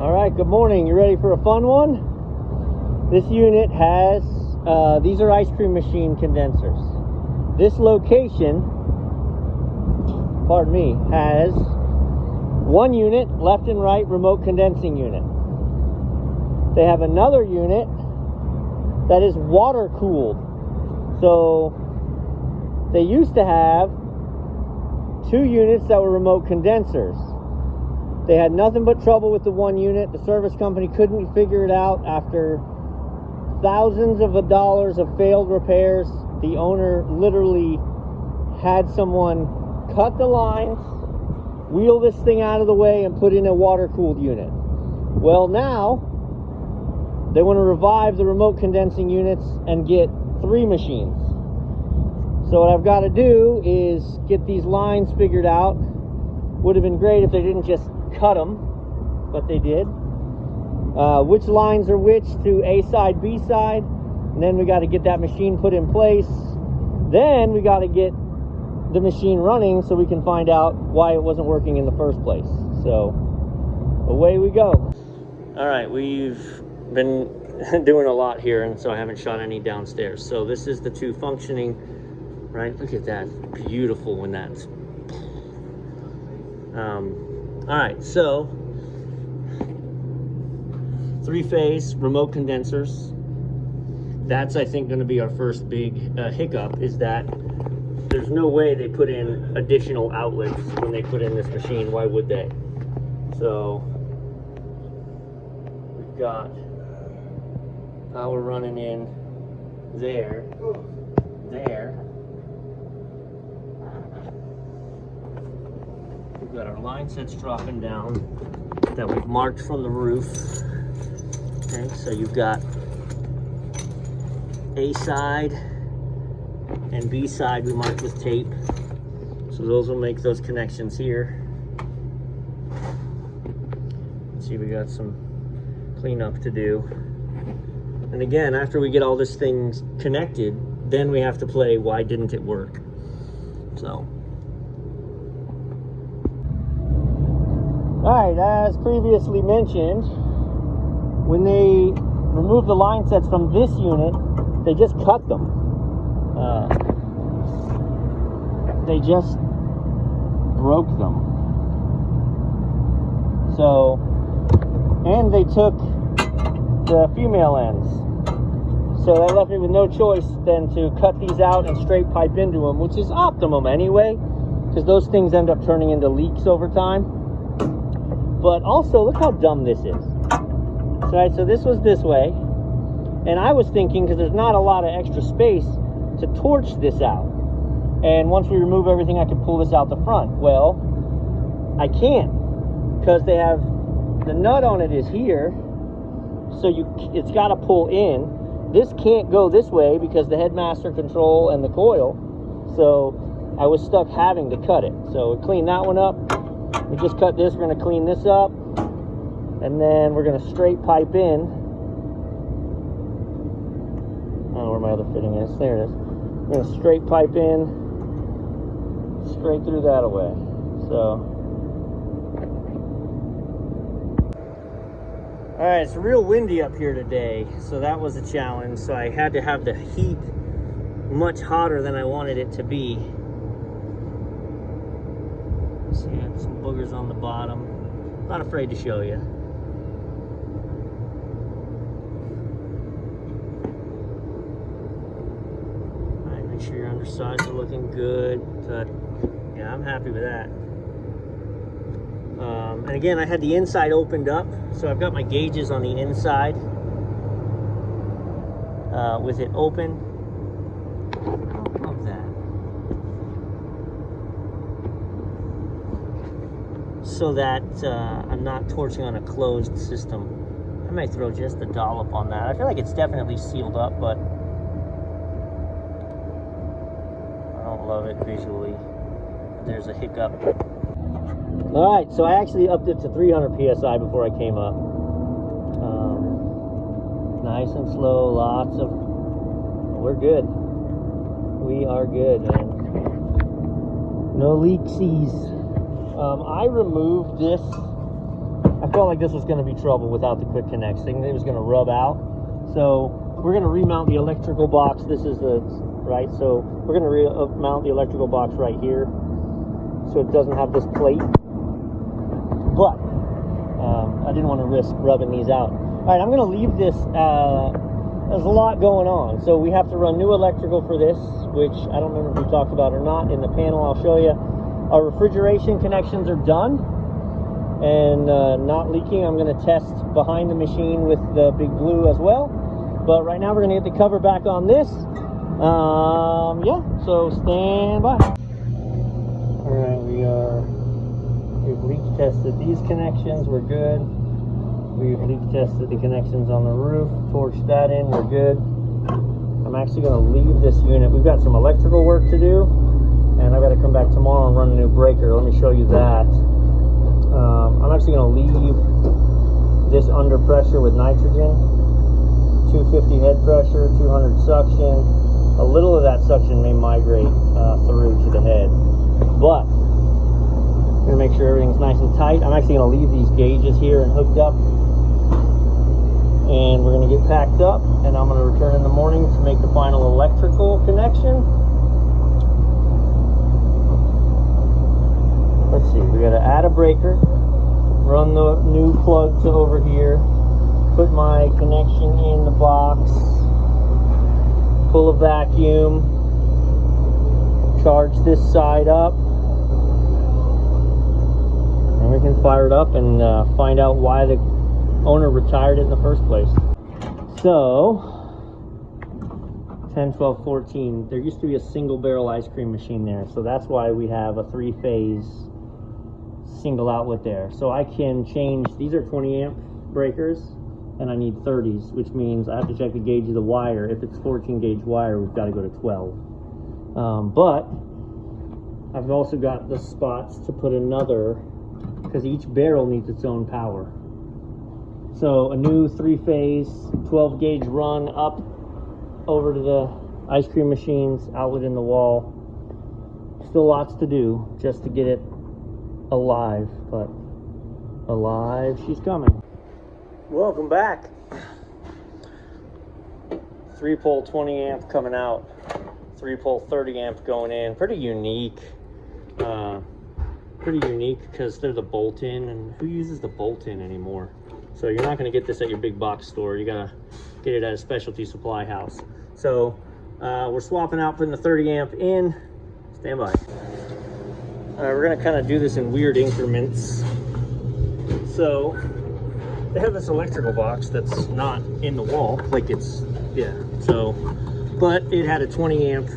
All right, good morning. You ready for a fun one? This unit has, these are ice cream machine condensers. This location, pardon me, has one unit, left and right remote condensing unit. They have another unit that is water cooled. So they used to have two units that were remote condensers. They had nothing but trouble with the one unit. The service company couldn't figure it out. After thousands of dollars of failed repairs, the owner literally had someone cut the lines, wheel this thing out of the way, and put in a water-cooled unit. Well, now they want to revive the remote condensing units and get 3 machines. So what I've got to do is get these lines figured out. Would have been great if they didn't just cut them, but they did. Which lines are which to A side, B side, and then we got to get that machine put in place. Then we got to get the machine running so we can find out why it wasn't working in the first place. So away we go. All right, we've been doing a lot here, and so I haven't shot any downstairs. So this is the 2 functioning, right? Look at that, beautiful when that's all right, so 3-phase remote condensers. That's, I think, going to be our first big hiccup, is that there's no way they put in additional outlets when they put in this machine. Why would they? So we've got power running in there. We've got our line sets dropping down that we've marked from the roof. Okay, so you've got A side and B side we marked with tape. So those will make those connections here. See, we got some cleanup to do. And again, after we get all this thing connected, then we have to play why didn't it work. So all right, as previously mentioned, when they removed the line sets from this unit, they just cut them. They just broke them. So, and they took the female ends. So that left me with no choice than to cut these out and straight pipe into them, which is optimum anyway, because those things end up turning into leaks over time. But also, look how dumb this is. Right, so this was this way, and I was thinking, because there's not a lot of extra space, to torch this out. And once we remove everything, I can pull this out the front. Well, I can't, because they have, the nut on it is here, so it's got to pull in. This can't go this way because the headmaster control and the coil, so I was stuck having to cut it. So we clean that one up. We just cut this. We're going to clean this up, and then we're going to straight pipe in. I don't know where my other fitting is. There it is. We're going to straight pipe in, straight through that away. So, all right, it's real windy up here today, so that was a challenge. So I had to have the heat much hotter than I wanted it to be. See, I have some boogers on the bottom. Not afraid to show you. All right, make sure your undersides are looking good. Yeah, I'm happy with that. And again, I had the inside opened up, so I've got my gauges on the inside with it open. I love that. So that I'm not torching on a closed system. I might throw just a dollop on that. I feel like it's definitely sealed up, but I don't love it visually. There's a hiccup. All right, so I actually upped it to 300 PSI before I came up. Nice and slow, lots of, we're good. We are good, man. No leaksies. I removed this. I felt like this was going to be trouble without the quick connects thing. It was going to rub out. So we're going to remount the electrical box. This is the right. So we're going to remount the electrical box right here, so it doesn't have this plate. But I didn't want to risk rubbing these out. All right, I'm going to leave this. There's a lot going on. So we have to run new electrical for this, which I don't remember if we talked about or not. In the panel, I'll show you. Our refrigeration connections are done and not leaking. I'm going to test behind the machine with the big blue as well. But right now we're going to get the cover back on this. Yeah, so stand by. All right, we've leak tested these connections. We're good. We've leak tested the connections on the roof, torched that in, we're good. I'm actually going to leave this unit. We've got some electrical work to do, and I've got to come back tomorrow and run a new breaker. Let me show you that. I'm actually going to leave this under pressure with nitrogen, 250 head pressure, 200 suction. A little of that suction may migrate through to the head, but I'm going to make sure everything's nice and tight. I'm actually going to leave these gauges here and hooked up. And we're going to get packed up, and I'm going to return in the morning to make the final electrical connection. Let's see, we got to add a breaker, run the new plug to over here, put my connection in the box, pull a vacuum, charge this side up, and we can fire it up and find out why the owner retired it in the first place. So 10, 12, 14, there used to be a single barrel ice cream machine there, so that's why we have a 3-phase single outlet there. So I can change, these are 20 amp breakers and I need 30s, which means I have to check the gauge of the wire. If it's 14 gauge wire, we've got to go to 12. But I've also got the spots to put another, because each barrel needs its own power. So a new 3-phase 12 gauge run up over to the ice cream machine's outlet in the wall. Still lots to do just to get it alive, but alive she's coming. Welcome back. 3-pole 20 amp coming out, 3-pole 30 amp going in. Pretty unique because they're the bolt-in, and who uses the bolt-in anymore? So you're not going to get this at your big box store. You got to get it at a specialty supply house. So we're swapping out, putting the 30 amp in. Stand by. We're going to kind of do this in weird increments. So they have this electrical box that's not in the wall, like it's, yeah. So, but it had a 20 amp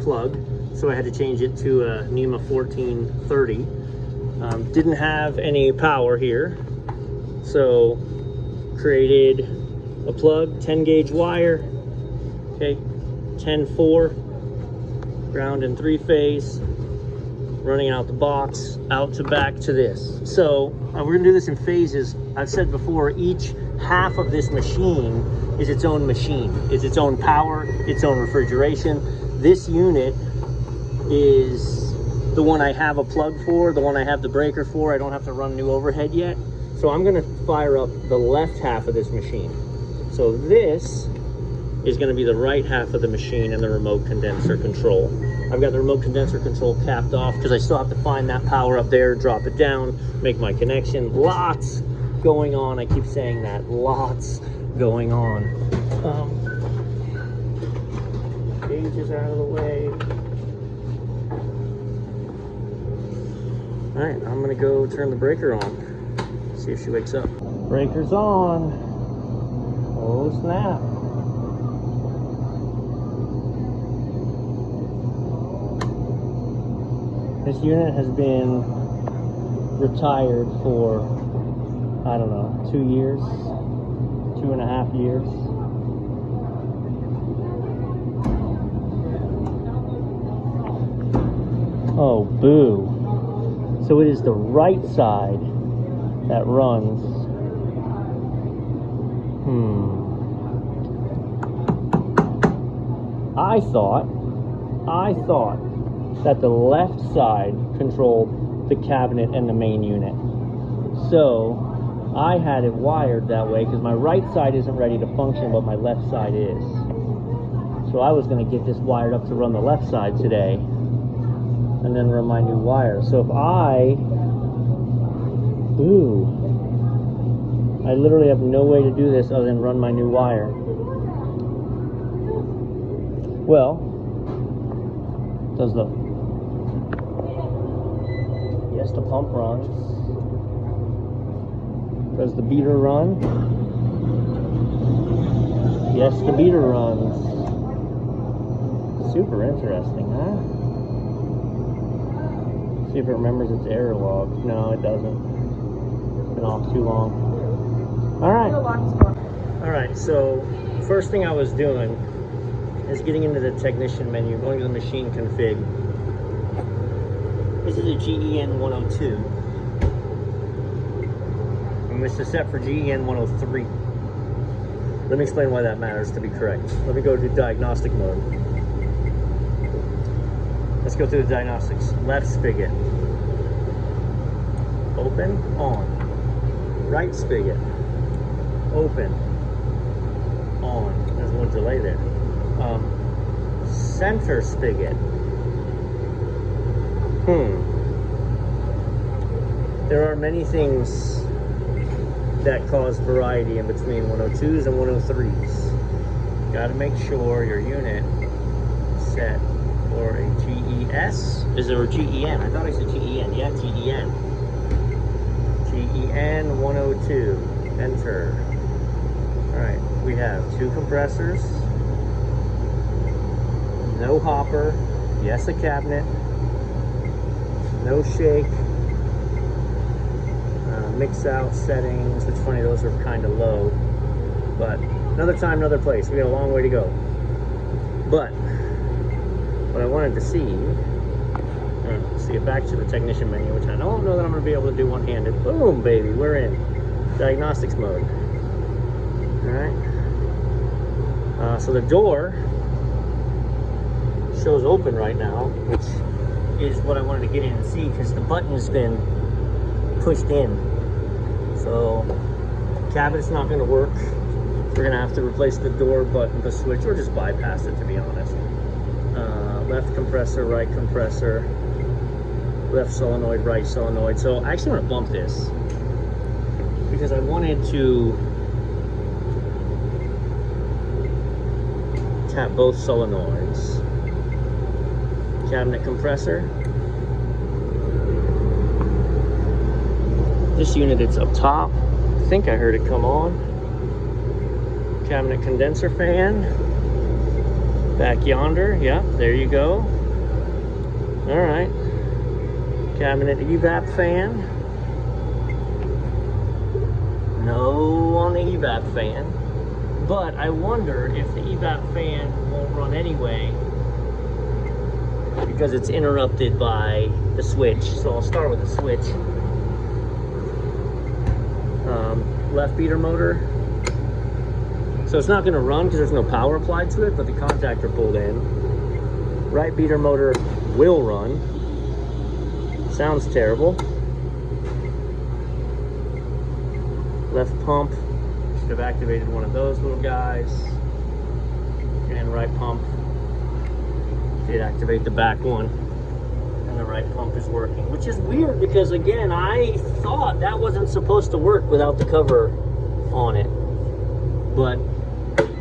plug, so I had to change it to a NEMA 1430. Didn't have any power here. So created a plug, 10 gauge wire, okay, 10-4, ground in 3-phase, running out the box, out to back to this. So we're gonna do this in phases. I've said before, each half of this machine is its own machine, is its own power, its own refrigeration. This unit is the one I have a plug for, the one I have the breaker for. I don't have to run new overhead yet. So I'm gonna fire up the left half of this machine. So this is gonna be the right half of the machine and the remote condenser control. I've got the remote condenser control capped off because I still have to find that power up there, drop it down, make my connection. Lots going on. I keep saying that, lots going on. Gauge is out of the way. All right, I'm gonna go turn the breaker on. See if she wakes up. Breaker's on. Oh snap. This unit has been retired for, I don't know, 2 years, 2.5 years. Oh, boo. So it is the right side that runs. I thought that the left side controlled the cabinet and the main unit. So I had it wired that way because my right side isn't ready to function, but my left side is. So I was going to get this wired up to run the left side today, and then run my new wire. So if I literally have no way to do this other than run my new wire. Well, does the pump runs. Does the beater run? Yes, the beater runs. Super interesting, huh? See if it remembers its error log. No, it doesn't. It's been off too long. Alright. Alright, so first thing I was doing is getting into the technician menu, going to the machine config. This is a GEN 102. And this is set for GEN 103. Let me explain why that matters to be correct. Let me go to diagnostic mode. Let's go through the diagnostics. Left spigot. Open, on. Right spigot. Open, on. There's a little delay there. Center spigot. There are many things that cause variety in between 102s and 103s. Got to make sure your unit is set for a GES. Is there a GEN? I thought I said GEN. Yeah, GEN. GEN 102. Enter. Alright, we have 2 compressors. No hopper. Yes, a cabinet. No shake. Mix out settings, which funny, those are kind of low. But another time, another place. We got a long way to go. But what I wanted to see, let's get back to the technician menu, which I don't know that I'm going to be able to do one-handed. Boom, baby, we're in diagnostics mode. Alright. So the door shows open right now, which is what I wanted to get in and see because the button's been pushed in. So cabinet's not going to work. We're going to have to replace the door button, the switch, or just bypass it, to be honest. Left compressor, right compressor, left solenoid, right solenoid. So I actually want to bump this because I wanted to tap both solenoids. Cabinet compressor. This unit, it's up top. I think I heard it come on. Cabinet condenser fan. Back yonder. Yep, there you go. Alright. Cabinet evap fan. No on the evap fan. But I wonder if the evap fan won't run anyway because it's interrupted by the switch. So I'll start with the switch. Left beater motor. So it's not going to run because there's no power applied to it, but the contactor pulled in. Right beater motor will run. Sounds terrible. Left pump. Should have activated one of those little guys. And right pump. Did activate the back one. And the right pump is working, which is weird because again, I thought that wasn't supposed to work without the cover on it. But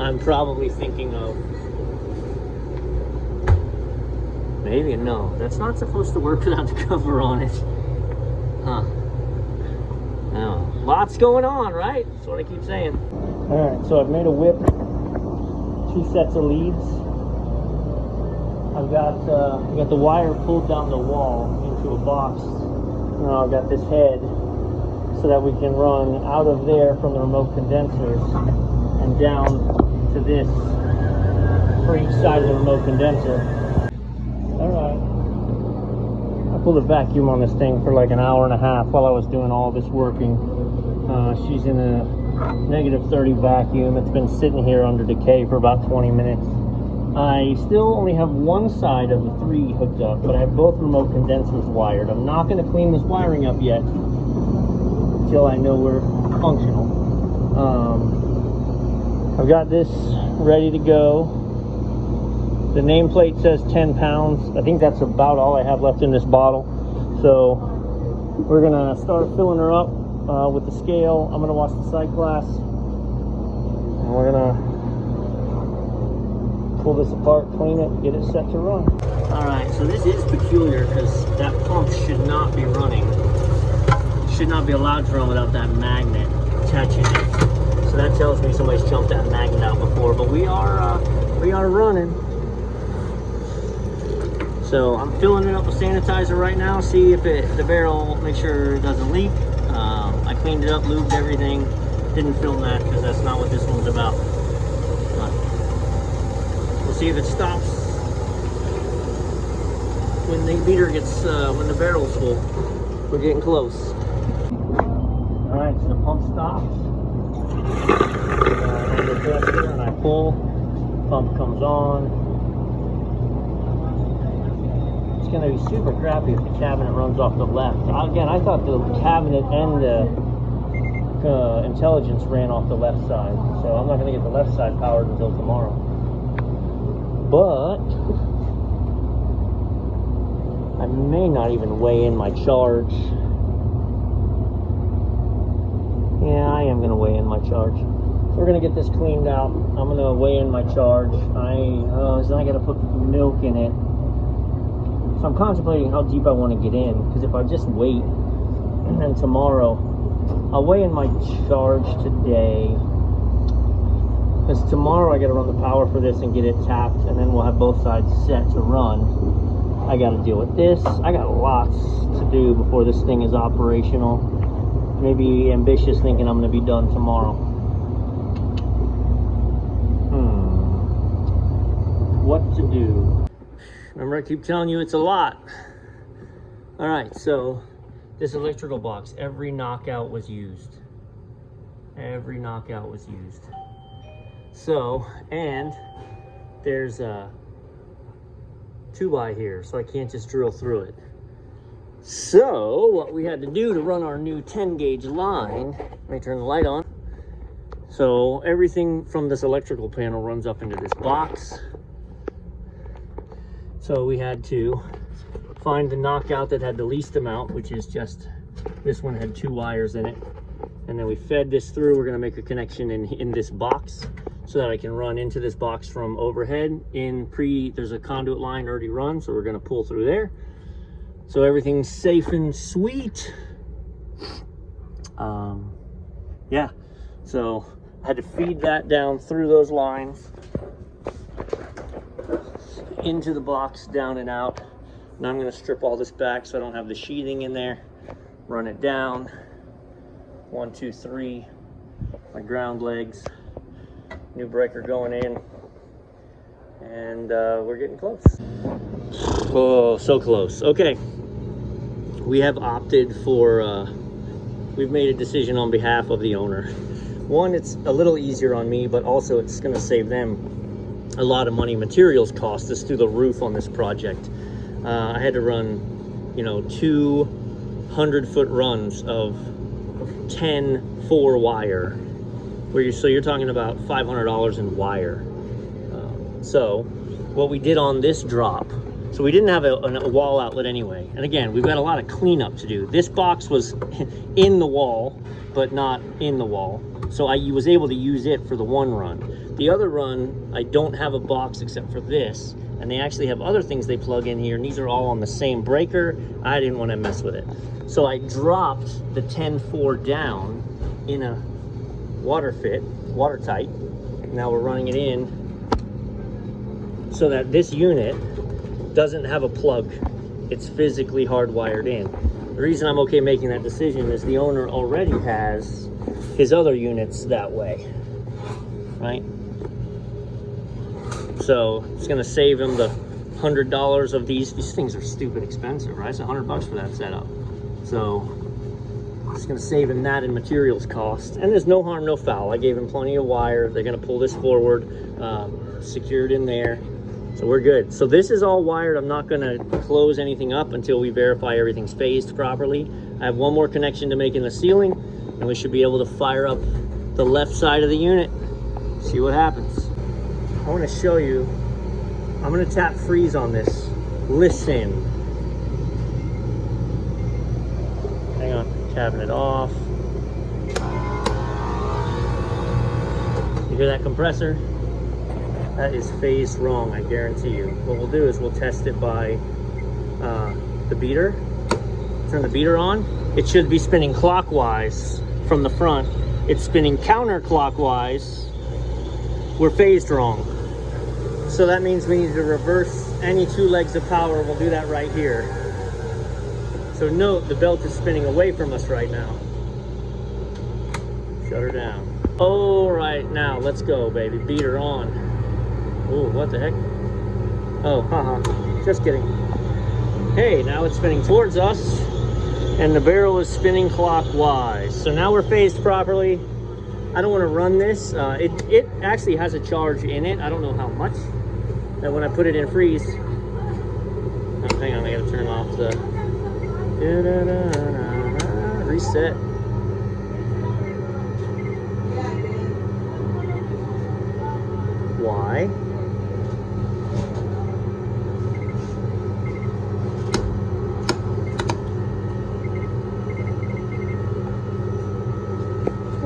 I'm probably thinking of maybe no, that's not supposed to work without the cover on it. Huh. No. Lots going on, right? That's what I keep saying. Alright, so I've made a whip, 2 sets of leads. I've got the wire pulled down the wall into a box. Now I've got this head so that we can run out of there from the remote condensers and down to this for each side of the remote condenser. Alright. I pulled a vacuum on this thing for like an hour and a half while I was doing all this working. She's in a -30 vacuum. It's been sitting here under decay for about 20 minutes. I still only have one side of the 3 hooked up, but I have both remote condensers wired. I'm not going to clean this wiring up yet until I know where functional. I've got this ready to go. The nameplate says 10 pounds. I think that's about all I have left in this bottle. So we're gonna start filling her up with the scale. I'm gonna wash the sight glass, and we're gonna pull this apart, clean it, get it set to run. All right, so this is peculiar because that pump should not be running. Should not be allowed to run without that magnet catching it. So that tells me somebody's jumped that magnet out before, but we are running. So I'm filling it up with sanitizer right now. See if the barrel, make sure it doesn't leak. I cleaned it up, lubed everything. Didn't film that because that's not what this one's about. We'll see if it stops when the meter gets, when the barrel's full. We're getting close. All right, so the pump stops. Under pressure, and I pull. Pump comes on. It's going to be super crappy if the cabinet runs off the left. Again, I thought the cabinet and the intelligence ran off the left side, so I'm not going to get the left side powered until tomorrow. But I may not even weigh in my charge. Yeah, I am going to weigh in my charge. So we're going to get this cleaned out. I'm going to weigh in my charge. I got to put milk in it. So I'm contemplating how deep I want to get in, because if I just wait and then tomorrow, I'll weigh in my charge today, because tomorrow I got to run the power for this and get it tapped, and then we'll have both sides set to run. I got to deal with this. I got lots to do before this thing is operational. Maybe ambitious thinking I'm going to be done tomorrow. What to do? Remember, I keep telling you it's a lot. All right, so this electrical box, every knockout was used. Every knockout was used. So, and there's a 2x here, so I can't just drill through it. So, what we had to do to run our new 10 gauge line, let me turn the light on. So, everything from this electrical panel runs up into this box. So we had to find the knockout that had the least amount, which is just, this one had 2 wires in it. And then we fed this through. We're gonna make a connection in this box so that I can run into this box from overhead. There's a conduit line already run, so we're gonna pull through there. So everything's safe and sweet. Yeah, so I had to feed that down through those lines, into the box, down and out. Now I'm going to strip all this back so I don't have the sheathing in there. Run it down. 1, 2, 3. My ground legs. New breaker going in. And we're getting close. Oh, so close. Okay. We have opted for, we've made a decision on behalf of the owner. One, it's a little easier on me, but also it's going to save them a lot of money. Materials cost us through the roof on this project. I had to run, 2 100-foot runs of 10 4-wire, so you're talking about $500 in wire. So what we did on this drop, so we didn't have a wall outlet anyway. And again, we've got a lot of cleanup to do. This box was in the wall, but not in the wall. So I was able to use it for the one run. The other run, I don't have a box except for this, and they actually have other things they plug in here, and these are all on the same breaker. I didn't want to mess with it. So I dropped the 10-4 down in a watertight. Now we're running it in so that this unit doesn't have a plug. It's physically hardwired in. The reason I'm okay making that decision is the owner already has his other units that way, right? So it's gonna save him the $100 of these. These things are stupid expensive, right? It's $100 for that setup. So it's gonna save him that in materials cost. And there's no harm, no foul. I gave him plenty of wire. They're gonna pull this forward, secured in there. So we're good. So this is all wired. I'm not gonna close anything up until we verify everything's phased properly. I have one more connection to make in the ceiling, And we should be able to fire up the left side of the unit, see what happens. I want to show you, I'm going to tap freeze on this. Listen. Hang on, tapping it off. You hear that compressor? That is phased wrong, I guarantee you. What we'll do is we'll test it by the beater. Turn the beater on. It should be spinning clockwise from the front. It's spinning counterclockwise. We're phased wrong. So that means we need to reverse any 2 legs of power. We'll do that right here. So note, the belt is spinning away from us right now. Shut her down. All right, now let's go, baby. Beater on. Ooh, what the heck? Oh, haha, just kidding. Hey, now it's spinning towards us, and the barrel is spinning clockwise. So now we're phased properly. I don't want to run this. It actually has a charge in it. I don't know how much. That when I put it in freeze. Oh, hang on, I gotta turn off the reset. Why?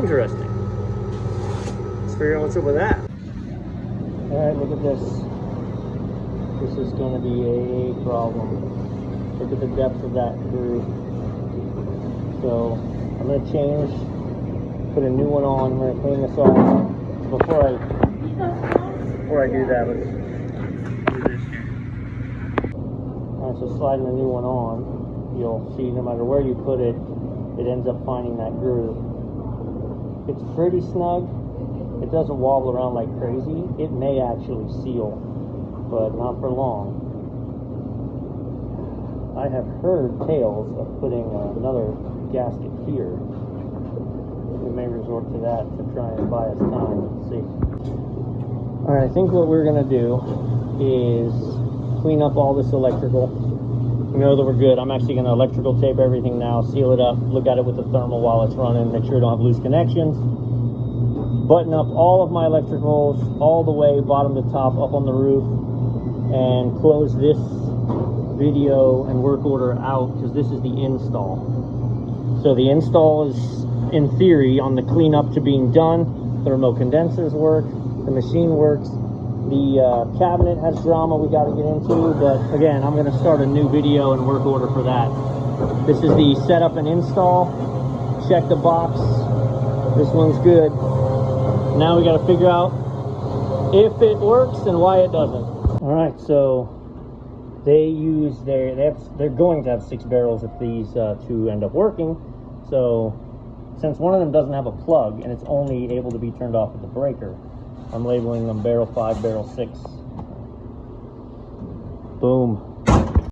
Interesting. Let's figure out what's up with that. Alright, look at this. This is going to be a problem. Look at the depth of that groove. So, I'm going to change, put a new one on. I'm going to clean this off. Before I do that, let's do this here. Alright, so sliding the new one on, you'll see no matter where you put it, it ends up finding that groove. It's pretty snug. It doesn't wobble around like crazy. It may actually seal, but not for long. I have heard tales of putting another gasket here. We may resort to that to try and buy us time. Let's see. Alright, I think what we're going to do is clean up all this electrical. We know that we're good. I'm actually going to electrical tape everything now, seal it up, look at it with the thermal while it's running, make sure I don't have loose connections. Button up all of my electricals all the way bottom to top up on the roof, and close this video and work order out because this is the install. So the install is in theory on the cleanup to being done. The remote condensers work, the machine works, the cabinet has drama we got to get into, but again, I'm going to start a new video and work order for that. This is the setup and install. Check the box. This one's good. Now we got to figure out if it works and why it doesn't. All right, so they're going to have 6 barrels if these 2 end up working. So since one of them doesn't have a plug and it's only able to be turned off at the breaker, I'm labeling them barrel 5, barrel 6. Boom.